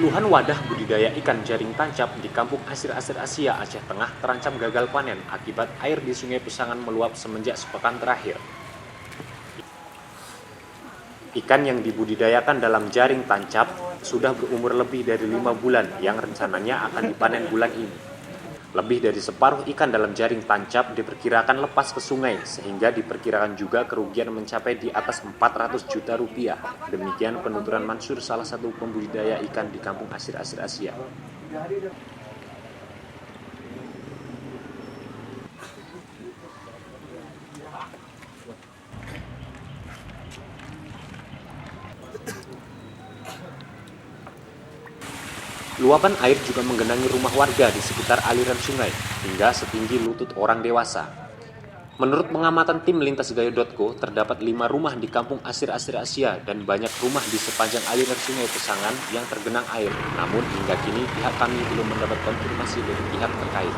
Puluhan wadah budidaya ikan jaring tancap di kampung Asir-Asir Asia, Aceh Tengah terancam gagal panen akibat air di Sungai Pesangan meluap semenjak sepekan terakhir. Ikan yang dibudidayakan dalam jaring tancap sudah berumur lebih dari 5 bulan yang rencananya akan dipanen bulan ini. Lebih dari separuh ikan dalam jaring tancap diperkirakan lepas ke sungai, sehingga diperkirakan juga kerugian mencapai di atas 400 juta rupiah. Demikian penuturan Mansur, salah satu pembudidaya ikan di kampung Asir-Asir Asia. Luapan air juga menggenangi rumah warga di sekitar aliran sungai, hingga setinggi lutut orang dewasa. Menurut pengamatan tim lintasgaya.co, terdapat 5 rumah di kampung Asir-Asir Asia dan banyak rumah di sepanjang aliran sungai Pesangan yang tergenang air. Namun hingga kini pihak kami belum mendapat konfirmasi dari pihak terkait.